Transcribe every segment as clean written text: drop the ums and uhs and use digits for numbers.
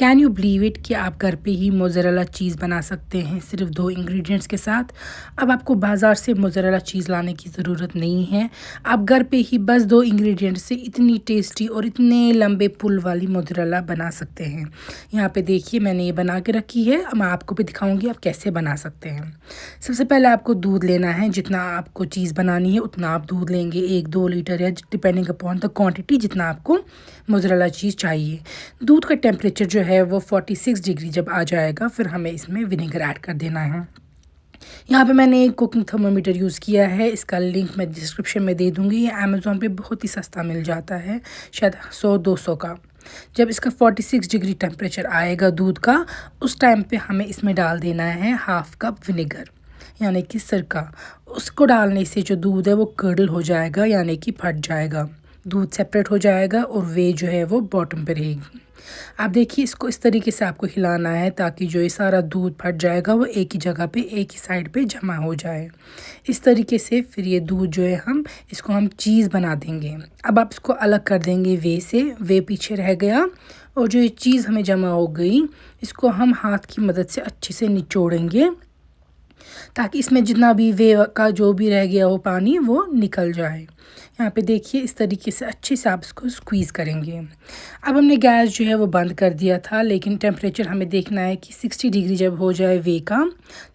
Can you believe it कि आप घर पे ही मोज़रेला चीज़ बना सकते हैं सिर्फ 2 इंग्रेडिएंट्स के साथ। अब आपको बाज़ार से मोज़रेला चीज़ लाने की ज़रूरत नहीं है। आप घर पे ही बस 2 इंग्रेडिएंट्स से इतनी टेस्टी और इतने लंबे पुल वाली मोज़रेला बना सकते हैं। यहाँ पे देखिए मैंने ये बना के रखी है। अब मैं आपको भी दिखाऊंगी आप कैसे बना सकते हैं। सबसे पहले आपको दूध लेना है। जितना आपको चीज़ बनानी है उतना आप दूध लेंगे, 1-2 लीटर या डिपेंडिंग अपॉन द क्वांटिटी जितना आपको मोज़रेला चीज़ चाहिए। दूध का टेम्परेचर जो है वो 46 डिग्री जब आ जाएगा फिर हमें इसमें विनेगर ऐड कर देना है। यहाँ पे मैंने एक कुकिंग थर्मामीटर यूज़ किया है। इसका लिंक मैं डिस्क्रिप्शन में दे दूँगी। ये अमेज़ॉन पे बहुत ही सस्ता मिल जाता है, शायद 100-200 का। जब इसका 46 डिग्री टेम्परेचर आएगा दूध का, उस टाइम पे हमें इसमें डाल देना है हाफ़ कप विनेगर यानी कि सिरका। उसको डालने से जो दूध है वो कर्डल हो जाएगा यानी कि फट जाएगा, दूध सेपरेट हो जाएगा और वे जो है वो बॉटम पे रहेगी। आप देखिए इसको इस तरीके से आपको हिलाना है ताकि जो ये सारा दूध फट जाएगा वो एक ही जगह पे एक ही साइड पे जमा हो जाए। इस तरीके से फिर ये दूध जो है इसको हम चीज़ बना देंगे। अब आप इसको अलग कर देंगे वे से, वे पीछे रह गया और जो ये चीज़ हमें जमा हो गई इसको हम हाथ की मदद से अच्छे से निचोड़ेंगे ताकि इसमें जितना भी वे का जो भी रह गया हो पानी वो निकल जाए। यहाँ पे देखिए इस तरीके से अच्छे से आप इसको स्क्वीज़ करेंगे। अब हमने गैस जो है वो बंद कर दिया था, लेकिन टेम्परेचर हमें देखना है कि 60 डिग्री जब हो जाए वे का,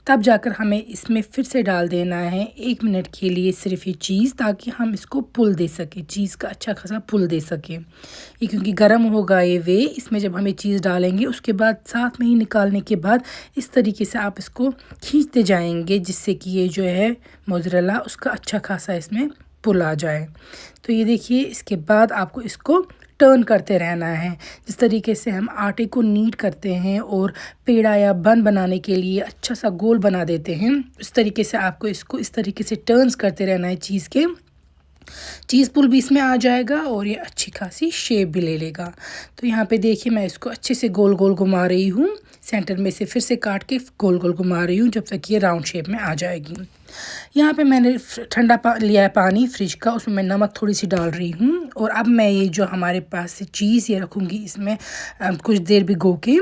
तब जाकर हमें इसमें फिर से डाल देना है 1 मिनट के लिए सिर्फ ये चीज़, ताकि हम इसको पुल दे सकें, चीज़ का अच्छा खासा पुल दे सकें। ये क्योंकि गर्म होगा ये वे, इसमें जब हमें चीज़ डालेंगे उसके बाद साथ में ही निकालने के बाद इस तरीके से आप इसको खींचते जाएंगे जिससे कि ये जो है मोज़रेला उसका अच्छा खासा इसमें पुल आ जाए। तो ये देखिए इसके बाद आपको इसको टर्न करते रहना है। जिस तरीके से हम आटे को नीड करते हैं और पेड़ा या बन बनाने के लिए अच्छा सा गोल बना देते हैं, उस तरीके से आपको इसको इस तरीके से टर्न्स करते रहना है। चीज़ पुल भी इसमें आ जाएगा और ये अच्छी खासी शेप भी ले लेगा। तो यहाँ पे देखिए मैं इसको अच्छे से गोल गोल घुमा रही हूँ, सेंटर में से फिर से काट के गोल गोल घुमा रही हूँ जब तक ये राउंड शेप में आ जाएगी। यहाँ पे मैंने ठंडा लिया है पानी फ्रिज का, उसमें मैं नमक थोड़ी सी डाल रही हूँ और अब मैं ये जो हमारे पास से चीज़ ये रखूँगी इसमें कुछ देर भिगो के।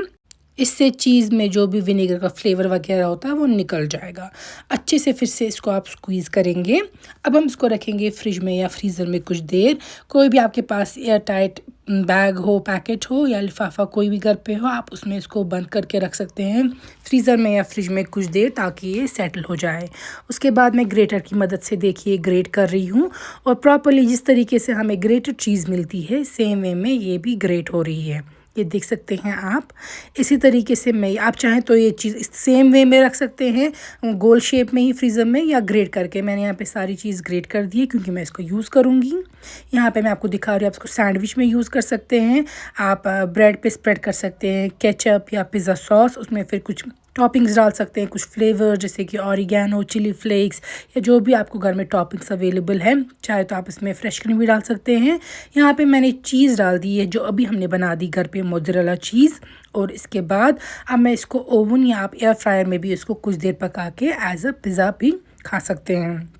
इससे चीज़ में जो भी विनेगर का फ्लेवर वगैरह होता है वो निकल जाएगा। अच्छे से फिर से इसको आप स्क्वीज़ करेंगे। अब हम इसको रखेंगे फ्रिज में या फ्रीज़र में कुछ देर। कोई भी आपके पास एयर टाइट बैग हो, पैकेट हो या लिफाफा कोई भी घर पे हो, आप उसमें इसको बंद करके रख सकते हैं फ्रीज़र में या फ्रिज में कुछ देर, ताकि ये सेटल हो जाए। उसके बाद मैं ग्रेटर की मदद से देखिए ग्रेट कर रही हूँ और प्रॉपर्ली जिस तरीके से हमें ग्रेटेड चीज़ मिलती है सेम वे में ये भी ग्रेट हो रही है। ये देख सकते हैं आप। इसी तरीके से मैं आप चाहें तो ये चीज़ इस सेम वे में रख सकते हैं गोल शेप में ही फ्रीज़र में, या ग्रेट करके। मैंने यहाँ पे सारी चीज़ ग्रेट कर दी है क्योंकि मैं इसको यूज़ करूँगी। यहाँ पे मैं आपको दिखा रही हूँ, आप इसको सैंडविच में यूज़ कर सकते हैं, आप ब्रेड पे स्प्रेड कर सकते हैं केचप या पिज़्ज़ा सॉस, उसमें फिर कुछ टॉपिंग्स डाल सकते हैं, कुछ फ्लेवर जैसे कि ऑरिगेनो, चिली फ्लेक्स या जो भी आपको घर में टॉपिंग्स अवेलेबल है। चाहे तो आप इसमें फ्रेश क्रीम भी डाल सकते हैं। यहाँ पे मैंने चीज़ डाल दी है जो अभी हमने बना दी घर पे, मोज़रेला चीज़। और इसके बाद अब मैं इसको ओवन या आप एयर फ्रायर में भी इसको कुछ देर पका के एज अ पिज़्ज़ा भी खा सकते हैं।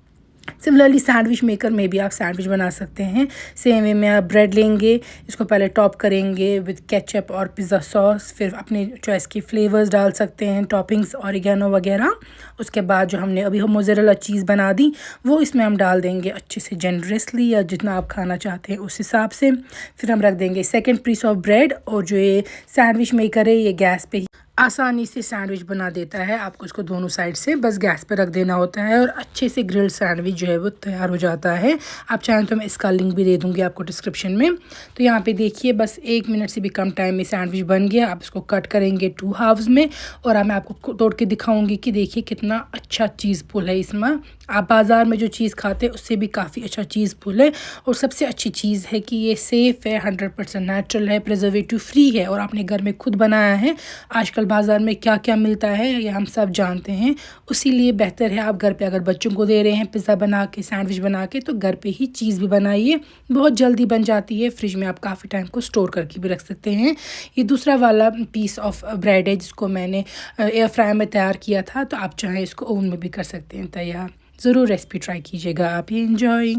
सिमिलरली सैंडविच मेकर में भी आप सैंडविच बना सकते हैं। सेम वे में आप ब्रेड लेंगे, इसको पहले टॉप करेंगे विद केचप और पिज़्ज़ा सॉस, फिर अपने चॉइस की फ्लेवर्स डाल सकते हैं, टॉपिंग्स ऑरिगेनो वगैरह। उसके बाद जो हमने अभी मोज़रेला चीज़ बना दी वो इसमें हम डाल देंगे अच्छे से जेनरसली, या जितना आप खाना चाहते हैं उस हिसाब से। फिर हम रख देंगे सेकेंड पीस ऑफ ब्रेड, और जो ये सैंडविच मेकर है ये गैस पे आसानी से सैंडविच बना देता है। आपको इसको दोनों साइड से बस गैस पर रख देना होता है और अच्छे से ग्रिल्ड सैंडविच जो है वो तैयार हो जाता है। आप चाहें तो मैं इसका लिंक भी दे दूँगी आपको डिस्क्रिप्शन में। तो यहाँ पे देखिए बस 1 मिनट से भी कम टाइम में सैंडविच बन गया। आप इसको कट करेंगे 2 हाफ्स में और अब मैं आपको तोड़ के दिखाऊँगी कि देखिए कितना अच्छा चीज़ पुल है इसमें। आप बाज़ार में जो चीज़ खाते हैं उससे भी काफ़ी अच्छा चीज़ पुल है, और सबसे अच्छी चीज़ है कि ये सेफ़ है, 100% नेचुरल है, प्रिजर्वेटिव फ्री है और आपने घर में खुद बनाया है। आजकल बाज़ार में क्या क्या मिलता है ये हम सब जानते हैं, उसीलिए बेहतर है आप घर पे अगर बच्चों को दे रहे हैं पिज़्ज़ा बना के, सैंडविच बना के, तो घर पे ही चीज़ भी बनाइए। बहुत जल्दी बन जाती है, फ्रिज में आप काफ़ी टाइम को स्टोर करके भी रख सकते हैं। ये दूसरा वाला पीस ऑफ ब्रेड है जिसको मैंने एयर फ्रायर में तैयार किया था, तो आप चाहें इसको ओवन में भी कर सकते हैं तैयार। ज़रूर रेसिपी ट्राई कीजिएगा आप, ये एंजॉय।